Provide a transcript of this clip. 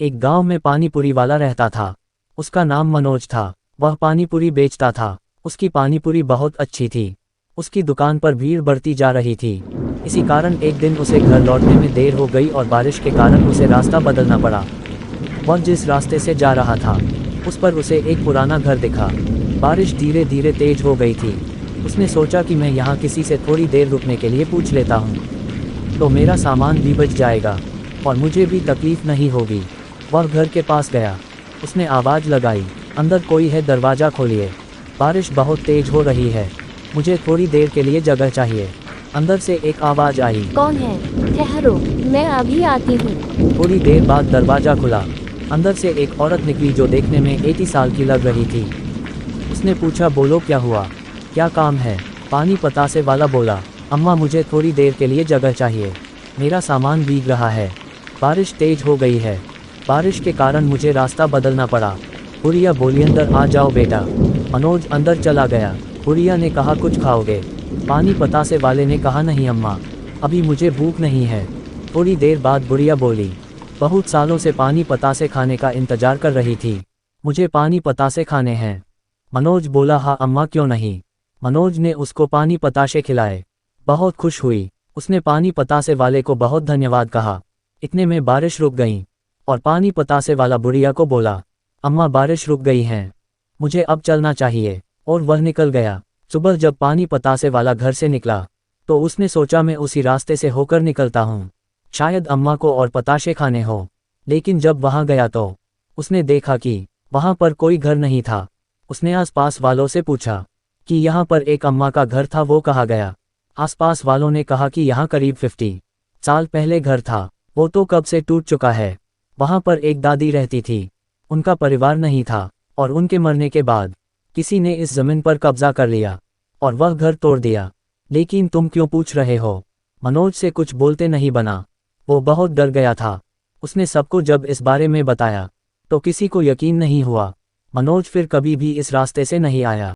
एक गांव में पानीपुरी वाला रहता था। उसका नाम मनोज था। वह पानीपुरी बेचता था। उसकी पानीपुरी बहुत अच्छी थी। उसकी दुकान पर भीड़ बढ़ती जा रही थी। इसी कारण एक दिन उसे घर लौटने में देर हो गई और बारिश के कारण उसे रास्ता बदलना पड़ा। वह जिस रास्ते से जा रहा था उस पर उसे एक पुराना घर दिखा। बारिश धीरे धीरे तेज हो गई थी। उसने सोचा कि मैं यहाँ किसी से थोड़ी देर रुकने के लिए पूछ लेता हूँ, तो मेरा सामान भी बच जाएगा और मुझे भी तकलीफ नहीं होगी। वह घर के पास गया। उसने आवाज़ लगाई, अंदर कोई है, दरवाज़ा खोलिए, बारिश बहुत तेज हो रही है, मुझे थोड़ी देर के लिए जगह चाहिए। अंदर से एक आवाज़ आई, कौन है? ठहरो, मैं अभी आती हूँ। थोड़ी देर बाद दरवाज़ा खुला। अंदर से एक औरत निकली जो देखने में 80 साल की लग रही थी। उसने पूछा, बोलो क्या हुआ, क्या काम है? पानी पतासे वाला बोला, अम्मा मुझे थोड़ी देर के लिए जगह चाहिए, मेरा सामान भीग रहा है, बारिश तेज हो गई है, बारिश के कारण मुझे रास्ता बदलना पड़ा। बुढ़िया बोली, अंदर आ जाओ बेटा। मनोज अंदर चला गया। बुढ़िया ने कहा, कुछ खाओगे? पानी पतासे वाले ने कहा, नहीं अम्मा, अभी मुझे भूख नहीं है। थोड़ी देर बाद बुढ़िया बोली, बहुत सालों से पानी पतासे खाने का इंतजार कर रही थी, मुझे पानी पतासे खाने हैं। मनोज बोला, हाँ अम्मा, क्यों नहीं। मनोज ने उसको पानी पताशे खिलाए। बहुत खुश हुई। उसने पानी पतासे वाले को बहुत धन्यवाद कहा। इतने में बारिश रुक गई और पानी पतासे वाला बुढ़िया को बोला, अम्मा बारिश रुक गई है, मुझे अब चलना चाहिए। और वह निकल गया। सुबह जब पानी पतासे वाला घर से निकला तो उसने सोचा, मैं उसी रास्ते से होकर निकलता हूँ, शायद अम्मा को और पताशे खाने हो। लेकिन जब वहाँ गया तो उसने देखा कि वहाँ पर कोई घर नहीं था। उसने आसपास वालों से पूछा कि यहाँ पर एक अम्मा का घर था, वो कहाँ गया? आसपास वालों ने कहा कि यहाँ करीब 50 साल पहले घर था, वो तो कब से टूट चुका है। वहाँ पर एक दादी रहती थी, उनका परिवार नहीं था और उनके मरने के बाद किसी ने इस जमीन पर कब्जा कर लिया और वह घर तोड़ दिया। लेकिन तुम क्यों पूछ रहे हो? मनोज से कुछ बोलते नहीं बना। वो बहुत डर गया था। उसने सबको जब इस बारे में बताया तो किसी को यकीन नहीं हुआ। मनोज फिर कभी भी इस रास्ते से नहीं आया।